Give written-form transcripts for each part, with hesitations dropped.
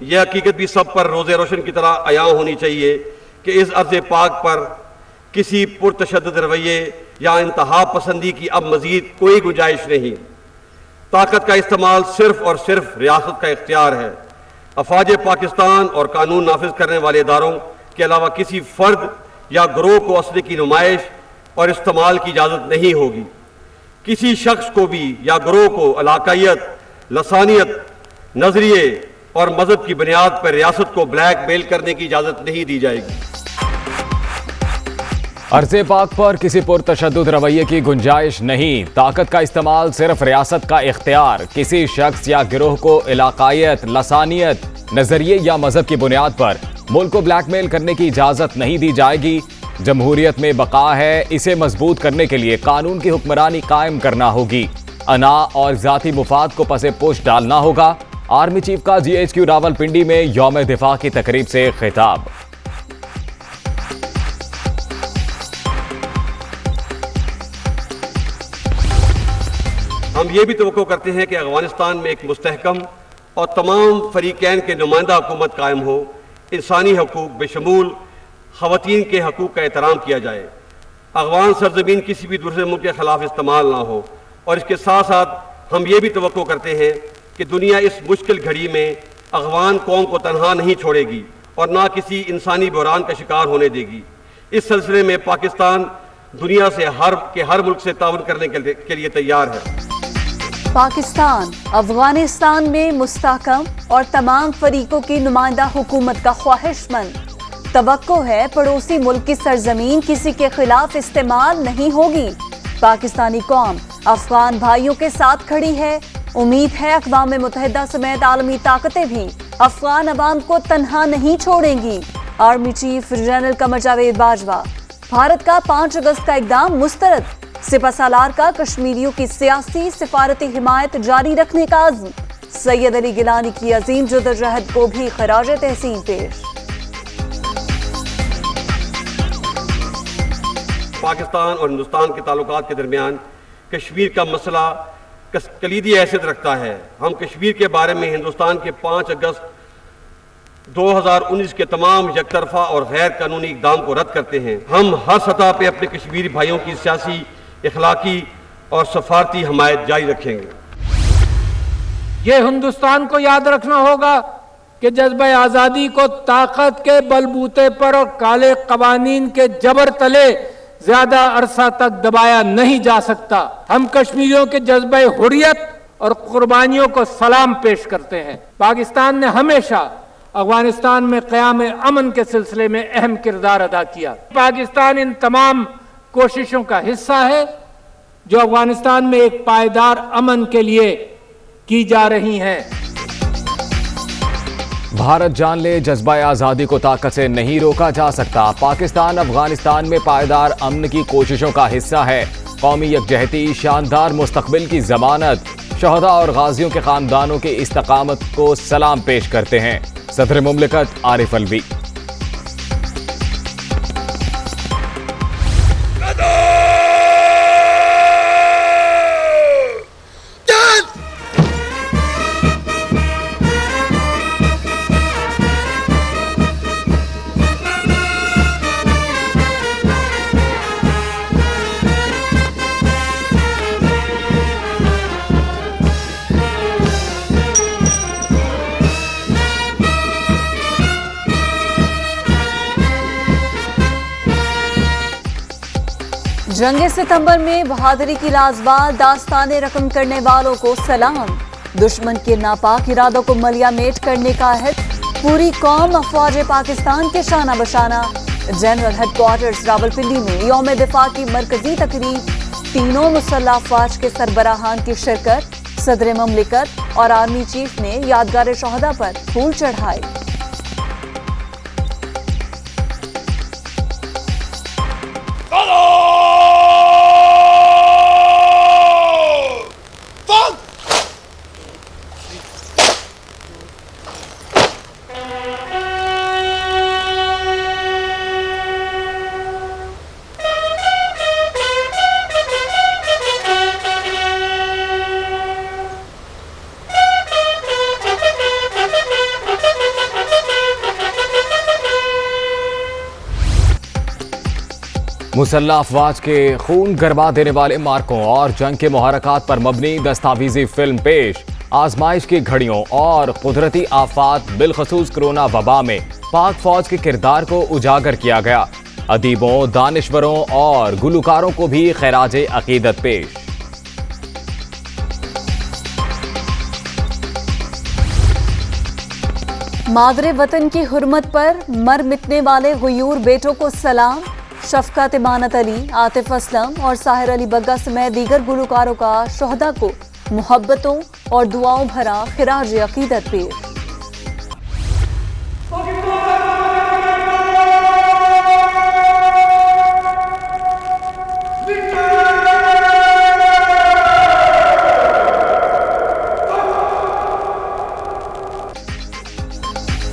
यह हकीकत भी सब पर रोज़े रोशन की तरह अयां होनी चाहिए कि इस अर्ज़ पाक पर किसी पुरतशद्दुद रवैये या इंतहा पसंदी की अब मज़ीद कोई गुंजाइश नहीं। ताकत का इस्तेमाल सिर्फ और सिर्फ रियासत का इख्तियार है। अफवाज पाकिस्तान और कानून नाफिज करने वाले इदारों के अलावा किसी फ़र्द या ग्रोह को असले की नुमाइश और इस्तेमाल की इजाज़त नहीं होगी। किसी शख्स को भी या ग्रोह को इलाकायत, लसानियत, नजरिए और मजहब की बुनियाद पर रियासत को ब्लैकमेल करने की इजाज़त नहीं दी जाएगी। अर्ज़े पाक पर किसी पुरतशद्दुद रवैये की गुंजाइश नहीं। ताकत का इस्तेमाल सिर्फ रियासत का इख्तियार। किसी शख्स या गिरोह को इलाकायत, लसानियत, नजरिए या मजहब की बुनियाद पर मुल्क को ब्लैकमेल करने की इजाजत नहीं दी जाएगी। जमहूरियत में बका है, इसे मजबूत करने के लिए कानून की हुक्मरानी कायम करना होगी। अना और जाती मुफाद को पसे पुश डालना होगा। आर्मी चीफ का GHQ रावलपिंडी में यौम दिफा की तकरीब से खिताब। हम ये भी तवक्को करते हैं कि अफगानिस्तान में एक मुस्तहकम और तमाम फरीकैन के नुमाइंदा हुकूमत कायम हो। इंसानी हकूक बेशमूल ख़वातीन के हकूक का एहतराम किया जाए। अफगान सरजमीन किसी भी दूसरे मुल्क के खिलाफ इस्तेमाल ना हो। और इसके साथ साथ हम ये भी तवक्को करते हैं कि दुनिया इस मुश्किल घड़ी में अफगान कौम को तनहा नहीं छोड़ेगी और ना किसी इंसानी बहरान का शिकार होने देगी। इस सिलसिले में पाकिस्तान दुनिया से हर मुल्क से ताउन करने के लिए तैयार है। पाकिस्तान अफगानिस्तान में मुस्तहकम और तमाम फरीकों की नुमाइंदा हुकूमत का ख्वाहिशमंद। तवक्को है पड़ोसी मुल्क की सरजमीन किसी के खिलाफ इस्तेमाल नहीं होगी। पाकिस्तानी कौम अफगान भाइयों के साथ खड़ी है। उम्मीद है अक़वाम मुत्तहिदा समेत आलमी ताकतें भी अफगान अवाम को तन्हा नहीं छोड़ेंगी। Army chief general Qamar Javed Bajwa. Bharat का 5 अगस्त का इक़दाम मुस्तरद। सिपहसालार का कश्मीरियों की सियासी सिफारती हिमायत जारी रखने का अज़्म। सैयद अली गिलानी की अजीम जद्दोजहद को भी खराज तहसीन पेश। पाकिस्तान और हिंदुस्तान के ताल्लुकात के दरमियान कश्मीर का मसला कलीदी हैसियत रखता है। हम कश्मीर के बारे में हिंदुस्तान के 5 अगस्त 2019 के तमाम यकतरफा और गैर कानूनी इक़दाम को रद्द करते हैं। हम हर सतह पर अपने कश्मीरी भाइयों की सियासी, इखलाकी और सफारती हमायत जारी रखेंगे। ये हिंदुस्तान को याद रखना होगा कि जज्बे आज़ादी को ताकत के बलबूते पर और काले कवानीन के जबर तले ज्यादा अरसा तक दबाया नहीं जा सकता। हम कश्मीरियों के जज्बे हुर्रियत और कुर्बानियों को सलाम पेश करते हैं। पाकिस्तान ने हमेशा अफगानिस्तान में क़याम अमन के सिलसिले में अहम किरदार अदा किया। पाकिस्तान इन तमाम कोशिशों का हिस्सा है जो अफगानिस्तान में एक पायदार अमन के लिए की जा रही हैं। भारत जान ले, जज्बा आज़ादी को ताकत से नहीं रोका जा सकता। पाकिस्तान अफगानिस्तान में पायदार अमन की कोशिशों का हिस्सा है। कौमी यकजहती, शानदार मुस्तकबिल की जमानत, शहदा और गाजियों के खानदानों की इस्तकामत को सलाम पेश करते हैं। सदर मुमलिकत आरिफ अलवी। जंग सितंबर में बहादुरी की लाजवाल दास्तानें रकम करने वालों को सलाम। दुश्मन के नापाक इरादों को मलिया मेट करने का अहद। पूरी कौम अफवाज पाकिस्तान के शाना बशाना। जनरल हेडक्वार्टर्स रावलपिंडी में यौम दिफा की मरकजी तकरीब। तीनों मुसल्लह अफवाज के सरबराहान की शिरकत। सदर मुमलिकत और आर्मी चीफ ने यादगार शहदा पर फूल चढ़ाए। मुसल्लह अफवाज के खून गरमा देने वाले मार्कों और जंग के मुहारकात पर मबनी दस्तावेजी फिल्म पेश। आजमाइश की घड़ियों और कुदरती आफात बिलखसूस कोरोना वबा में पाक फौज के किरदार को उजागर किया गया। अदीबों, दानिश्वरों और गुलकारों को भी खैराज अकीदत पेश। मादरे वतन की हुर्मत पर मर मिटने वाले गुयूर बेटों को सलाम। शफकत इमानत अली, आतिफ असलम और साहिर अली बग्गा समेत दीगर गुलकारों का शोहदा को मोहब्बतों और दुआओं भरा खिराज अकीदत पेश।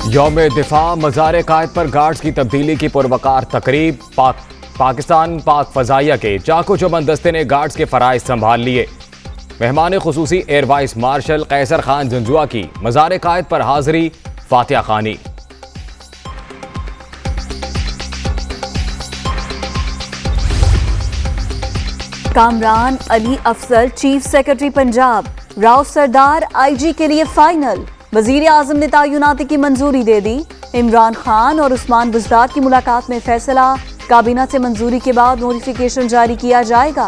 यौम दिफा मज़ार कायद पर गार्ड्स की तब्दीली की पुरवकार तकरीब। पाकिस्तान पाक फजाइया के चाको चौबंद दस्ते ने गार्ड्स के फ़राइज़ संभाल लिए। मेहमान खुसूसी एयर वाइस मार्शल कैसर खान जंजुआ की मज़ार कायद पर हाजिरी, फातिहा खानी। कामरान अली अफजल चीफ सेक्रेटरी पंजाब, राव सरदार आईजी के लिए फाइनल। वजीर आजम ने तयनाती की मंजूरी दे दी। इमरान खान और उस्मान बुज़दार की मुलाकात में फैसला, काबीना से मंजूरी के बाद नोटिफिकेशन जारी किया जाएगा।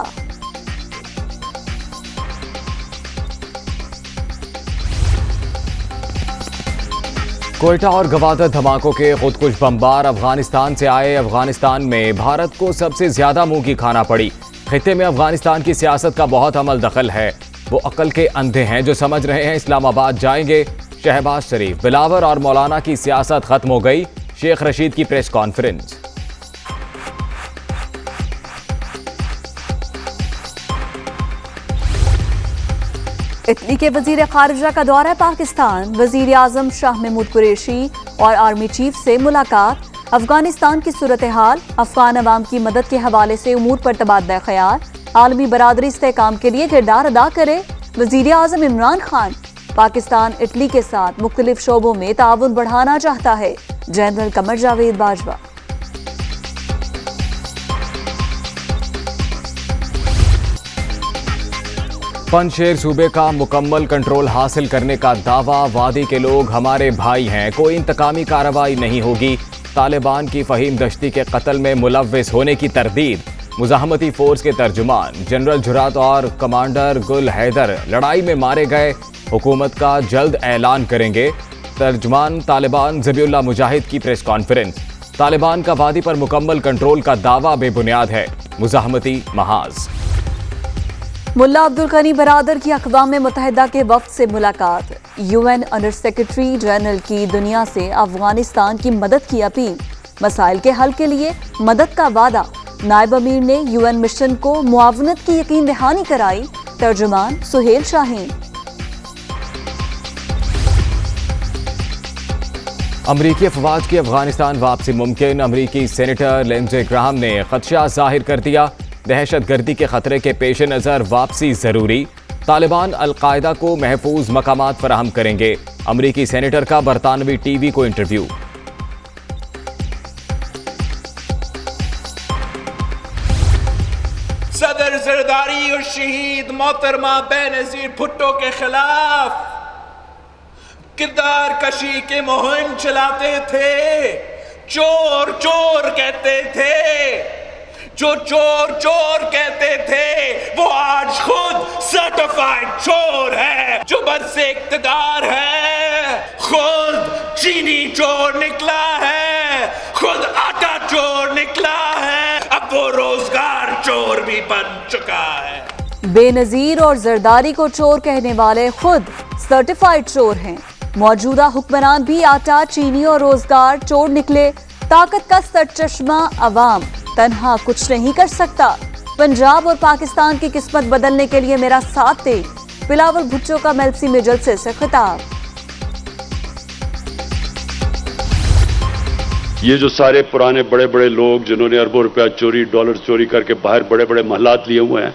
कोयटा और गवादर धमाकों के खुदकुश बमबार अफगानिस्तान से आए। अफगानिस्तान में भारत को सबसे ज्यादा मुंह की खाना पड़ी। खित्ते में अफगानिस्तान की सियासत का बहुत अमल दखल है। वो अक्ल के अंधे हैं जो समझ रहे हैं इस्लामाबाद जाएंगे। शहबाज शरीफ, बिलावर और मौलाना की सियासत खत्म हो गई। शेख रशीद की प्रेस कॉन्फ्रेंस। इटली के वजीर खारिजा का दौरा पाकिस्तान। वजीर आजम शाह महमूद कुरैशी और आर्मी चीफ से मुलाकात। अफगानिस्तान की सूरत हाल, अफगान अवाम की मदद के हवाले से उमूर पर तबादला ख्याल। आलमी बरादरी इस्तेहकाम के लिए किरदार अदा करे। वजीर आजम इमरान खान, पाकिस्तान इटली के साथ मुख्तलिफ शोबों में ताउन बढ़ाना चाहता है। जनरल कमर जावेद बाजवा। पंजशेर सूबे का मुकम्मल कंट्रोल हासिल करने का दावा। वादी के लोग हमारे भाई हैं, कोई इंतकामी कार्रवाई नहीं होगी। तालिबान की फहीम दश्ती के कत्ल में मुलव्विस होने की तरदीद। मुजाहमती फोर्स के तर्जुमान जनरल जुरात और कमांडर गुल हैदर लड़ाई में मारे गए। हुकूमत का जल्द ऐलान करेंगे। तर्जुमान तालिबान ज़बीउल्लाह मुजाहिद की प्रेस कॉन्फ्रेंस। तालिबान का वादी पर मुकम्मल कंट्रोल का दावा बेबुनियाद है। मुजाहमती महाज। मुल्ला अब्दुल गनी बरादर की अक़वाम मुत्तहिदा के वफ़द से मुलाकात। यूएन अंडर सेक्रेटरी जनरल की दुनिया से अफगानिस्तान की मदद की अपील। मसाइल के हल के लिए मदद का वादा। नायब अमीर ने यूएन मिशन को मुआवनत की यकीन दहानी कराई। तर्जुमान सुहेल शाहीन। अमरीकी अफवाज की अफगानिस्तान वापसी मुमकिन। अमरीकी सेनेटर लिंडसे ग्राहम ने खदशा जाहिर कर दिया। दहशतगर्दी के खतरे के पेश नज़र वापसी जरूरी। तालिबान अलकायदा को महफूज मकामात फराहम करेंगे। अमरीकी सेनेटर का बरतानवी टीवी को इंटरव्यू। सदर जरदारी और शहीद मोहतरमा बेनजीर भुट्टो के खिलाफ किरदार कशी के मुहिम चलाते थे। चोर चोर कहते थे। जो चोर चोर कहते थे वो आज खुद सर्टिफाइड चोर है। जो बद से इक्तदार है खुद चीनी चोर निकला है, खुद आटा चोर निकला है, अब वो रोजगार चोर भी बन चुका है। बेनजीर और जरदारी को चोर कहने वाले खुद सर्टिफाइड चोर हैं। मौजूदा हुक्मरान भी आटा, चीनी और रोजगार चोर निकले। ताकत का सरचश्मा अवाम तन्हा कुछ नहीं कर सकता। पंजाब और पाकिस्तान की किस्मत बदलने के लिए मेरा साथ दे। बिलावल भुट्टो का मेलसी में जलसे से खिताब। ये जो सारे पुराने बड़े बड़े लोग जिन्होंने अरबों रुपया चोरी, डॉलर चोरी करके बाहर बड़े बड़े महलात लिए हुए हैं,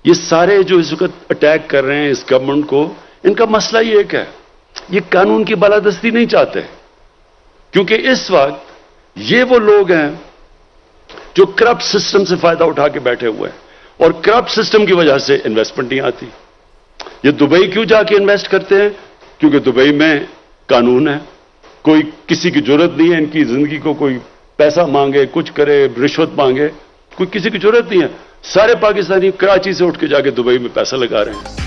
ये सारे जो इस वक्त अटैक कर रहे हैं इस गवर्नमेंट को, इनका मसला ही एक है, ये कानून की बालादस्ती नहीं चाहते। क्योंकि इस वक्त ये वो लोग हैं जो करप्ट सिस्टम से फायदा उठा के बैठे हुए हैं, और करप्ट सिस्टम की वजह से इन्वेस्टमेंट नहीं आती। ये दुबई क्यों जाके इन्वेस्ट करते हैं? क्योंकि दुबई में कानून है, कोई किसी की जरूरत नहीं है इनकी जिंदगी को कोई पैसा मांगे, कुछ करे, रिश्वत मांगे, कोई किसी की जरूरत नहीं है। सारे पाकिस्तानी कराची से उठ के जाके दुबई में पैसा लगा रहे हैं।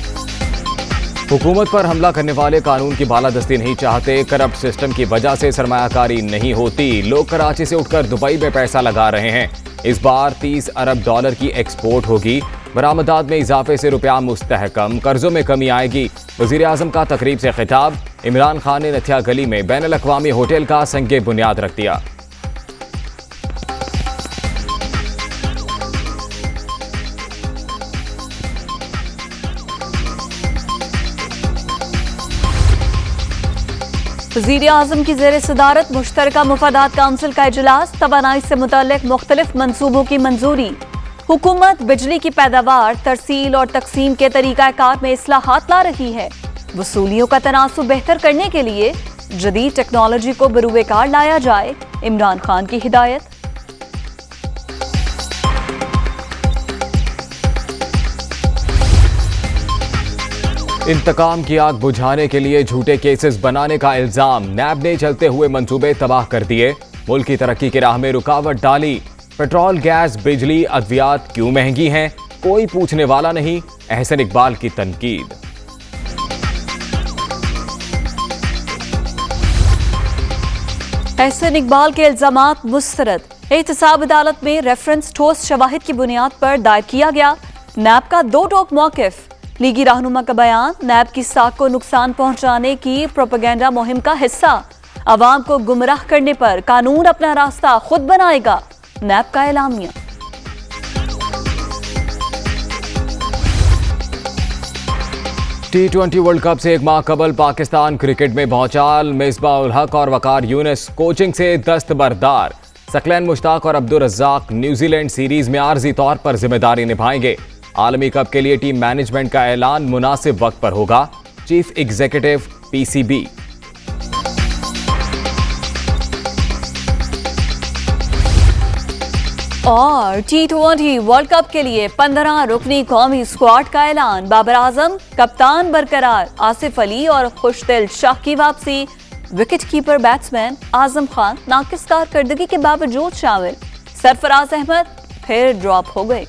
हुकूमत पर हमला करने वाले कानून की बालादस्ती नहीं चाहते। करप्ट सिस्टम की वजह से सरमायाकारी नहीं होती। लोग कराची से उठकर दुबई में पैसा लगा रहे हैं। इस बार 30 अरब डॉलर की एक्सपोर्ट होगी। बरामदात में इजाफे से रुपया मुस्तहकम, कर्जों में कमी आएगी। वजीर आजम का तकरीब से खिताब। इमरान खान ने नथिया गली में बैनुल अक़वामी होटल का संगे बुनियाद रख दिया। वज़ीर आज़म की ज़ेर सदारत मुश्तरका मुफादात काउंसिल का इजलास। तवानाई से मुतल्लिक़ मुख्तलिफ मंसूबों की मंजूरी। हुकूमत बिजली की पैदावार, तरसील और तकसीम के तरीक़ाकार में इस्लाहात ला रही है। वसूलियों का तनासुब बेहतर करने के लिए जदीद टेक्नोलॉजी को बरूए कार लाया जाए, इमरान खान की हिदायत। इंतकाम की आग बुझाने के लिए झूठे केसेस बनाने का इल्जाम। नैब ने चलते हुए मंसूबे तबाह कर दिए। मुल्क की तरक्की की राह में रुकावट डाली। पेट्रोल, गैस, बिजली, अद्वियात क्यों महंगी हैं? कोई पूछने वाला नहीं। अहसन इकबाल की तनकीद। अहसन इकबाल के इल्जामात मुस्तरद। एहतसाब अदालत में रेफरेंस ठोस शवाहिद की बुनियाद पर दायर किया गया। नैब का दो टोक मौकिफ। लीगी रहनुमा का बयान, नैब की साख को नुकसान पहुंचाने की प्रोपेगेंडा मुहिम का हिस्सा। अवाम को गुमराह करने पर कानून अपना रास्ता खुद बनाएगा, नैब का एलामिया। T20 वर्ल्ड कप से एक माह कबल पाकिस्तान क्रिकेट में भौचाल। मिसबाह उल हक और वकार यूनिस कोचिंग से दस्तबरदार। सकलैन मुश्ताक और अब्दुल रज़ाक न्यूजीलैंड सीरीज में आर्जी तौर पर जिम्मेदारी निभाएंगे। आलमी कप के लिए टीम मैनेजमेंट का ऐलान मुनासिब वक्त पर होगा। Chief executive PCB। और T20 वर्ल्ड कप के लिए 15 रुकनी कौमी स्क्वाड का ऐलान। बाबर आजम कप्तान बरकरार। आसिफ अली और खुशदिल शाह की वापसी। Wicket keeper batsman Azam Khan नाकिस कारकर्दगी के बावजूद शामिल। सरफराज अहमद फिर ड्रॉप हो गए।